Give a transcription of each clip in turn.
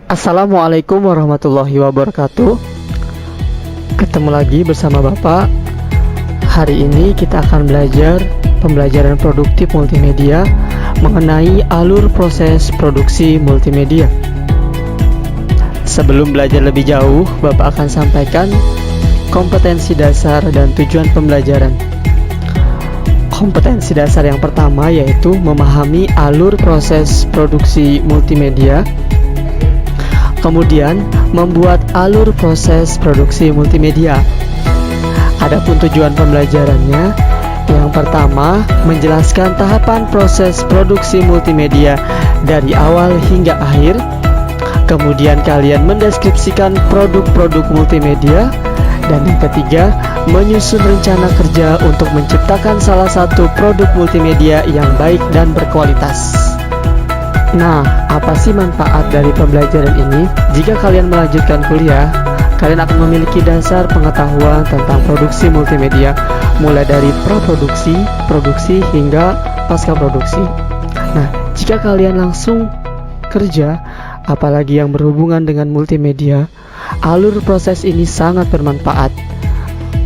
Assalamualaikum warahmatullahi wabarakatuh. Ketemu lagi bersama Bapak. Hari ini kita akan belajar pembelajaran produktif multimedia mengenai alur proses produksi multimedia. Sebelum belajar lebih jauh, Bapak akan sampaikan kompetensi dasar dan tujuan pembelajaran. Kompetensi dasar yang pertama yaitu memahami alur proses produksi multimedia. Kemudian, membuat alur proses produksi multimedia. Adapun tujuan pembelajarannya, yang pertama, menjelaskan tahapan proses produksi multimedia dari awal hingga akhir. Kemudian kalian mendeskripsikan produk-produk multimedia. Dan yang ketiga, menyusun rencana kerja untuk menciptakan salah satu produk multimedia yang baik dan berkualitas. Nah, apa sih manfaat dari pembelajaran ini? Jika kalian melanjutkan kuliah, kalian akan memiliki dasar pengetahuan tentang produksi multimedia, mulai dari praproduksi, produksi, hingga pasca produksi. Nah, jika kalian langsung kerja, apalagi yang berhubungan dengan multimedia, alur proses ini sangat bermanfaat.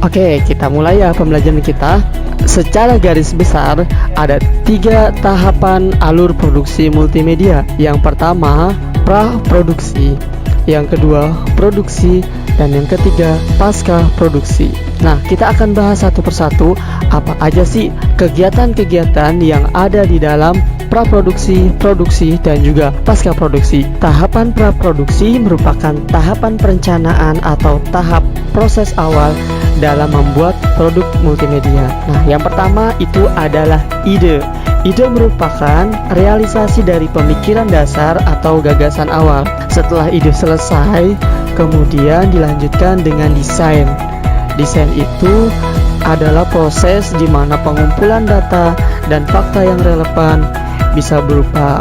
Oke, kita mulai ya pembelajaran kita. Secara garis besar, ada 3 tahapan alur produksi multimedia. Yang pertama, praproduksi. Yang kedua, produksi. Dan yang ketiga, pasca produksi. Nah, kita akan bahas satu persatu apa aja sih kegiatan-kegiatan yang ada di dalam praproduksi, produksi, dan juga pasca produksi. Tahapan praproduksi merupakan tahapan perencanaan atau tahap proses awal dalam membuat produk multimedia. Nah, yang pertama itu adalah ide. Ide merupakan realisasi dari pemikiran dasar atau gagasan awal. Setelah ide selesai, kemudian dilanjutkan dengan desain. Desain itu adalah proses di mana pengumpulan data dan fakta yang relevan bisa berupa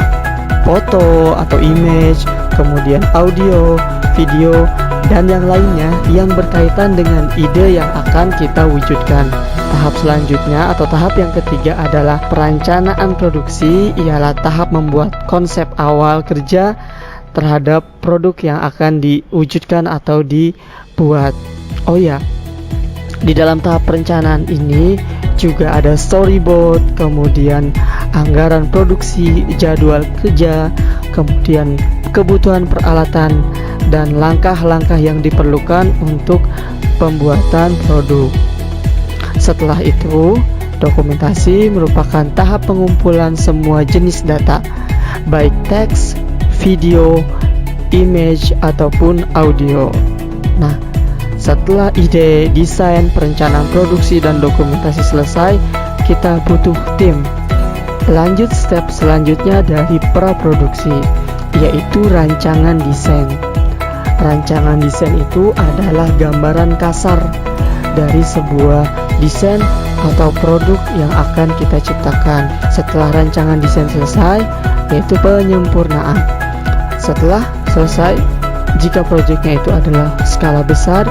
foto atau image, kemudian audio, video, dan yang lainnya yang berkaitan dengan ide yang akan kita wujudkan. Tahap selanjutnya atau tahap yang ketiga adalah perencanaan produksi, ialah tahap membuat konsep awal kerja terhadap produk yang akan diwujudkan atau dibuat. Oh ya, di dalam tahap perencanaan ini juga ada storyboard, kemudian anggaran produksi, jadwal kerja, kemudian kebutuhan peralatan, dan langkah-langkah yang diperlukan untuk pembuatan produk. Setelah itu, dokumentasi merupakan tahap pengumpulan semua jenis data, baik teks, video, image, ataupun audio. Nah, setelah ide, desain, perencanaan produksi, dan dokumentasi selesai, kita butuh tim. Lanjut step selanjutnya dari praproduksi, yaitu rancangan desain. Rancangan desain itu adalah gambaran kasar dari sebuah desain atau produk yang akan kita ciptakan. Setelah rancangan desain selesai, yaitu penyempurnaan. Setelah selesai, jika proyeknya itu adalah skala besar,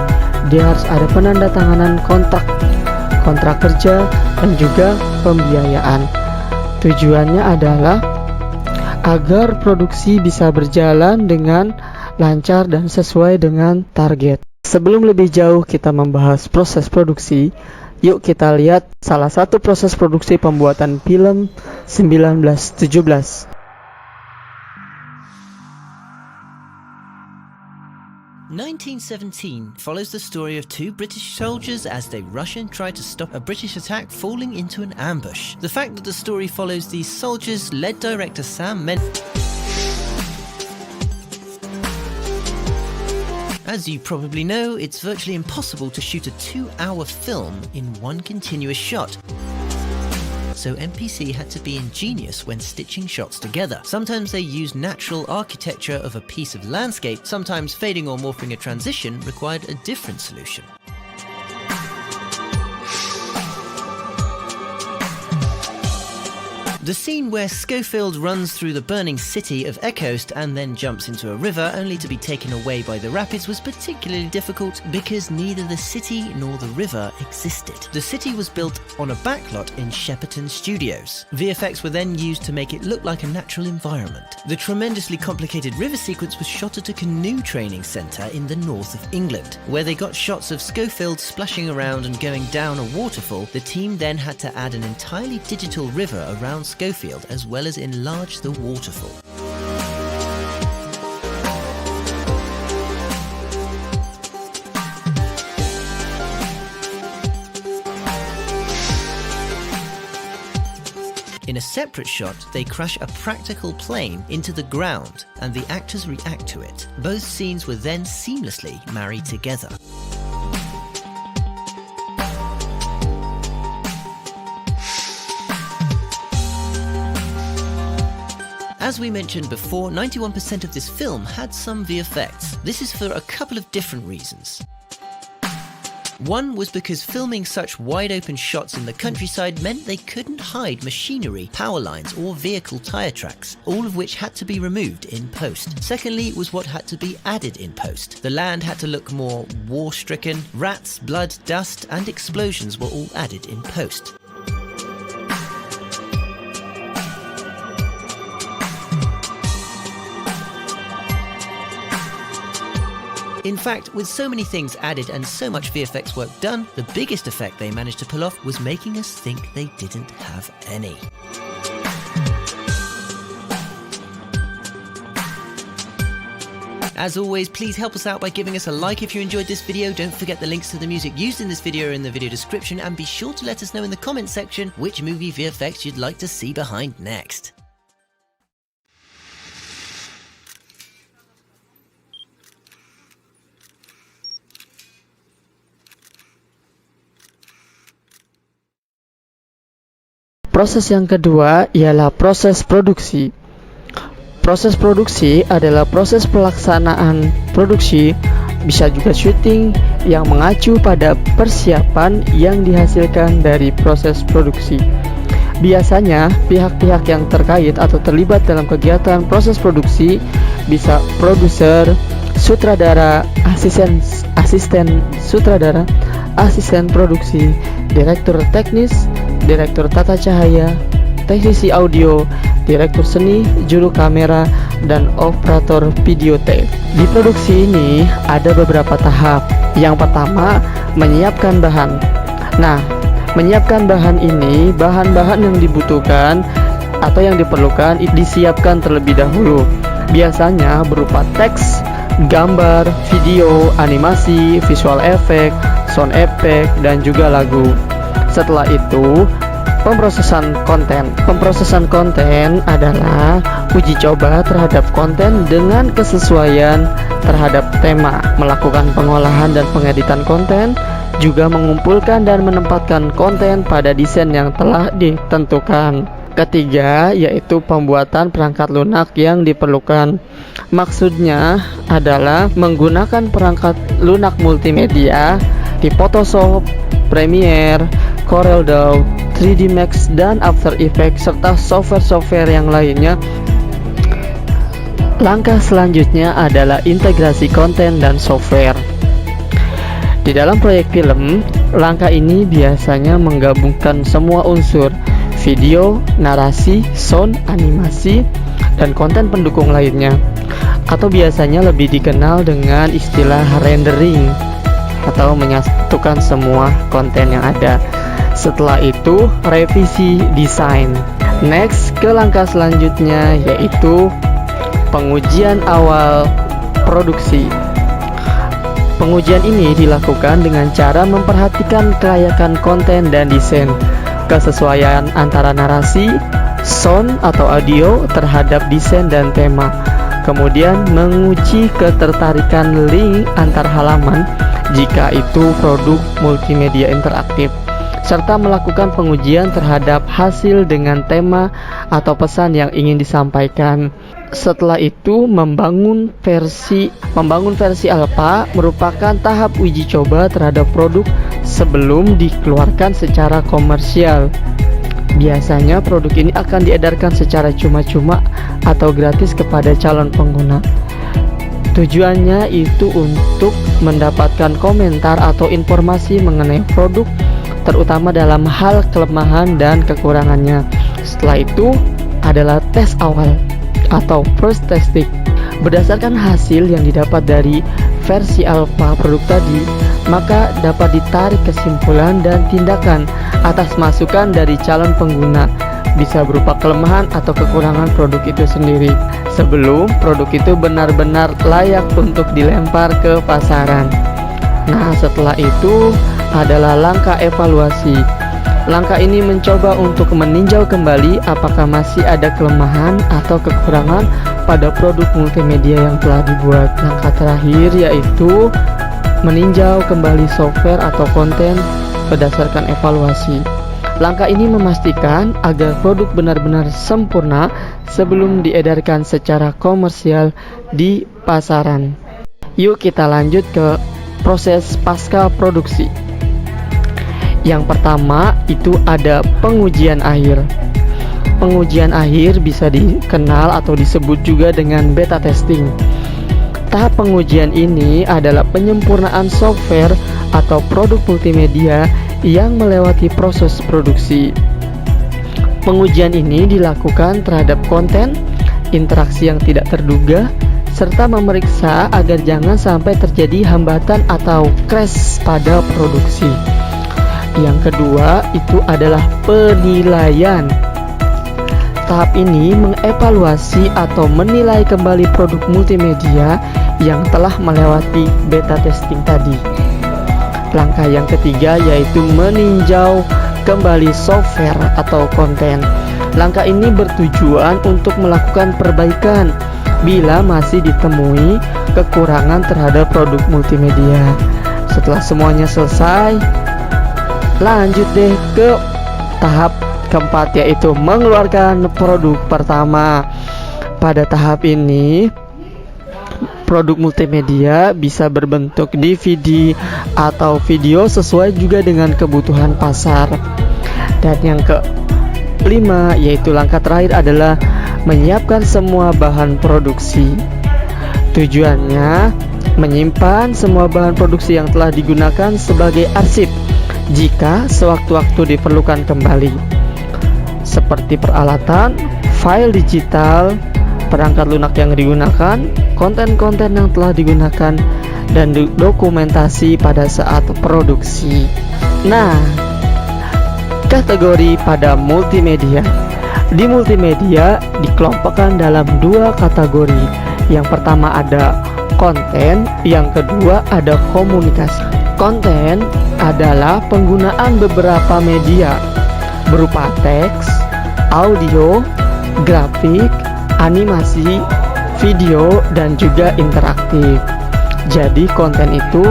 dia harus ada penandatanganan kontrak kerja, dan juga pembiayaan. Tujuannya adalah agar produksi bisa berjalan dengan lancar dan sesuai dengan target. Sebelum lebih jauh kita membahas proses produksi, yuk kita lihat salah satu proses produksi pembuatan film 1917. "1917 follows the story of 2 British soldiers as they rush and try to stop a British attack falling into an ambush. The fact that the story follows these soldiers led director Sam Mendes. As you probably know, it's virtually impossible to shoot a 2-hour film in one continuous shot. So MPC had to be ingenious when stitching shots together. Sometimes they used natural architecture of a piece of landscape, sometimes fading or morphing a transition required a different solution. The scene where Schofield runs through the burning city of Echost and then jumps into a river only to be taken away by the rapids was particularly difficult because neither the city nor the river existed. The city was built on a backlot in Shepperton Studios. VFX were then used to make it look like a natural environment. The tremendously complicated river sequence was shot at a canoe training centre in the north of England, where they got shots of Schofield splashing around and going down a waterfall. The team then had to add an entirely digital river around Schofield as well as enlarge the waterfall. In a separate shot, they crash a practical plane into the ground and the actors react to it. Both scenes were then seamlessly married together. As we mentioned before, 91% of this film had some VFX. This is for a couple of different reasons. One was because filming such wide-open shots in the countryside meant they couldn't hide machinery, power lines, or vehicle tyre tracks, all of which had to be removed in post. Secondly was what had to be added in post. The land had to look more war-stricken. Rats, blood, dust, and explosions were all added in post. In fact, with so many things added and so much VFX work done, the biggest effect they managed to pull off was making us think they didn't have any. As always, please help us out by giving us a like if you enjoyed this video. Don't forget the links to the music used in this video are in the video description, and be sure to let us know in the comments section which movie VFX you'd like to see behind next. Proses yang kedua ialah proses produksi. Proses produksi adalah proses pelaksanaan produksi, bisa juga syuting, yang mengacu pada persiapan yang dihasilkan dari proses produksi. Biasanya, pihak-pihak yang terkait atau terlibat dalam kegiatan proses produksi bisa produser, sutradara, asisten sutradara, asisten produksi, direktur teknis, direktur tata cahaya, teknisi audio, direktur seni, juru kamera, dan operator video tape. Di produksi ini ada beberapa tahap. Yang pertama, menyiapkan bahan. Nah, menyiapkan bahan ini, bahan-bahan yang dibutuhkan atau yang diperlukan disiapkan terlebih dahulu. Biasanya berupa teks, gambar, video, animasi, visual effect, sound effect, dan juga lagu. Setelah itu, pemrosesan konten. Pemrosesan konten adalah uji coba terhadap konten dengan kesesuaian terhadap tema, melakukan pengolahan dan pengeditan konten, juga mengumpulkan dan menempatkan konten pada desain yang telah ditentukan. Ketiga, yaitu pembuatan perangkat lunak yang diperlukan. Maksudnya adalah menggunakan perangkat lunak multimedia di Photoshop, Premiere, CorelDRAW, 3D Max, dan After Effects, serta software-software yang lainnya. Langkah selanjutnya adalah integrasi konten dan software. Di dalam proyek film, langkah ini biasanya menggabungkan semua unsur video, narasi, sound, animasi, dan konten pendukung lainnya, atau biasanya lebih dikenal dengan istilah rendering, atau menyatukan semua konten yang ada. Setelah itu, revisi desain. Next, ke langkah selanjutnya, yaitu pengujian awal produksi. Pengujian ini dilakukan dengan cara memperhatikan kelayakan konten dan desain, kesesuaian antara narasi, sound atau audio terhadap desain dan tema. Kemudian menguji ketertarikan link antar halaman jika itu produk multimedia interaktif, serta melakukan pengujian terhadap hasil dengan tema atau pesan yang ingin disampaikan. Setelah itu, membangun versi alpha merupakan tahap uji coba terhadap produk sebelum dikeluarkan secara komersial. Biasanya produk ini akan diedarkan secara cuma-cuma atau gratis kepada calon pengguna. Tujuannya itu untuk mendapatkan komentar atau informasi mengenai produk, terutama dalam hal kelemahan dan kekurangannya. Setelah itu adalah tes awal atau first testing. Berdasarkan hasil yang didapat dari versi alpha produk tadi, maka dapat ditarik kesimpulan dan tindakan atas masukan dari calon pengguna, bisa berupa kelemahan atau kekurangan produk itu sendiri, sebelum produk itu benar-benar layak untuk dilempar ke pasaran. Nah, setelah itu adalah langkah evaluasi. Langkah ini mencoba untuk meninjau kembali apakah masih ada kelemahan atau kekurangan pada produk multimedia yang telah dibuat. Langkah terakhir yaitu meninjau kembali software atau konten berdasarkan evaluasi. Langkah ini memastikan agar produk benar-benar sempurna sebelum diedarkan secara komersial di pasaran. Yuk kita lanjut ke proses pasca produksi. Yang pertama itu ada pengujian akhir. Pengujian akhir bisa dikenal atau disebut juga dengan beta testing. Tahap pengujian ini adalah penyempurnaan software atau produk multimedia yang melewati proses produksi. Pengujian ini dilakukan terhadap konten, interaksi yang tidak terduga, serta memeriksa agar jangan sampai terjadi hambatan atau crash pada produksi. Yang kedua itu adalah penilaian. Tahap ini mengevaluasi atau menilai kembali produk multimedia yang telah melewati beta testing tadi. Langkah yang ketiga yaitu meninjau kembali software atau konten. Langkah ini bertujuan untuk melakukan perbaikan bila masih ditemui kekurangan terhadap produk multimedia. Setelah semuanya selesai, lanjut deh ke tahap keempat yaitu mengeluarkan produk pertama. Pada tahap ini produk multimedia bisa berbentuk DVD atau video sesuai juga dengan kebutuhan pasar. Dan yang kelima yaitu langkah terakhir adalah menyiapkan semua bahan produksi. Tujuannya menyimpan semua bahan produksi yang telah digunakan sebagai arsip jika sewaktu-waktu diperlukan kembali, seperti peralatan, file digital, perangkat lunak yang digunakan, konten-konten yang telah digunakan, dan dokumentasi pada saat produksi. Nah, kategori pada multimedia. Di multimedia dikelompokkan dalam dua kategori. Yang pertama ada konten, yang kedua ada komunikasi. Konten adalah penggunaan beberapa media berupa teks, audio, grafik, animasi, video, dan juga interaktif. Jadi konten itu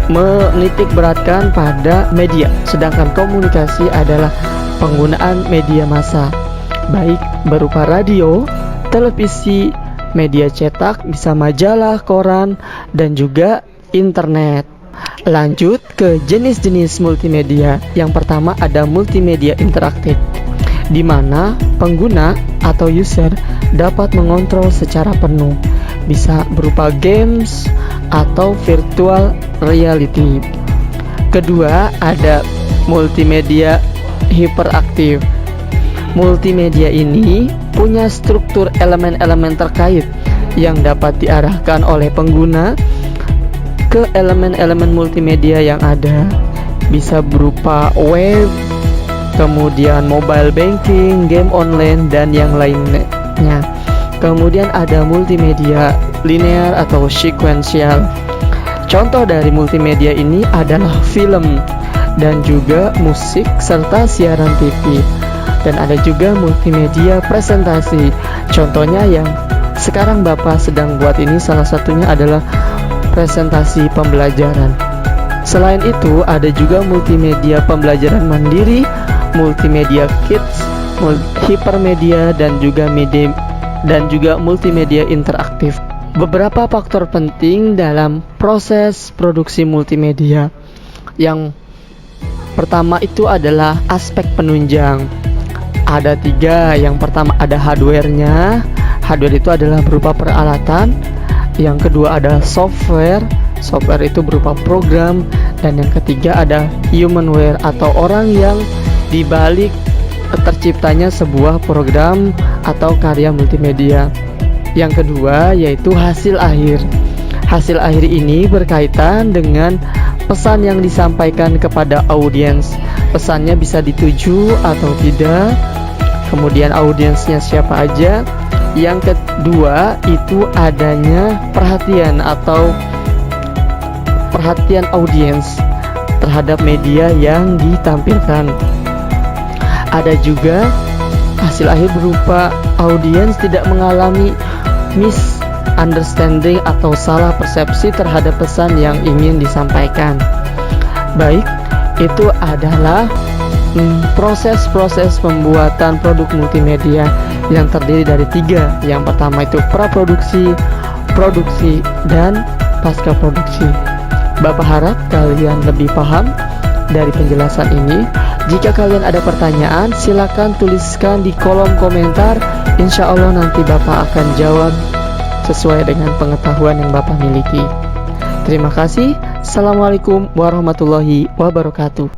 menitik beratkan pada media, sedangkan komunikasi adalah penggunaan media massa, baik berupa radio, televisi, media cetak, bisa majalah, koran, dan juga internet. Lanjut ke jenis-jenis multimedia. Yang pertama ada multimedia interaktif, di mana pengguna atau user dapat mengontrol secara penuh, bisa berupa games atau virtual reality. Kedua, ada multimedia hiperaktif. Multimedia ini punya struktur elemen-elemen terkait yang dapat diarahkan oleh pengguna ke elemen-elemen multimedia yang ada, bisa berupa web, kemudian mobile banking, game online, dan yang lainnya. Kemudian ada multimedia linear atau sequential. Contoh dari multimedia ini adalah film dan juga musik serta siaran TV. Dan ada juga multimedia presentasi. Contohnya yang sekarang Bapak sedang buat ini salah satunya adalah presentasi pembelajaran. Selain itu ada juga multimedia pembelajaran mandiri, multimedia kids, hipermedia, dan juga multimedia interaktif. Beberapa faktor penting dalam proses produksi multimedia. Yang pertama itu adalah aspek penunjang. Ada 3. Yang pertama ada hardware-nya. Hardware itu adalah berupa peralatan. Yang kedua ada software. Software itu berupa program. Dan yang ketiga ada humanware atau orang yang dibalik terciptanya sebuah program atau karya multimedia. Yang kedua yaitu hasil akhir. Hasil akhir ini berkaitan dengan pesan yang disampaikan kepada audiens. Pesannya bisa dituju atau tidak, kemudian audiensnya siapa aja. Yang kedua itu adanya perhatian atau perhatian audiens terhadap media yang ditampilkan. Ada juga hasil akhir berupa audiens tidak mengalami misunderstanding atau salah persepsi terhadap pesan yang ingin disampaikan. Baik, itu adalah proses-proses pembuatan produk multimedia yang terdiri dari 3. Yang pertama itu praproduksi, produksi, dan pasca produksi. Bapak harap kalian lebih paham dari penjelasan ini. Jika kalian ada pertanyaan, silakan tuliskan di kolom komentar. Insya Allah nanti Bapak akan jawab sesuai dengan pengetahuan yang Bapak miliki. Terima kasih. Assalamualaikum warahmatullahi wabarakatuh.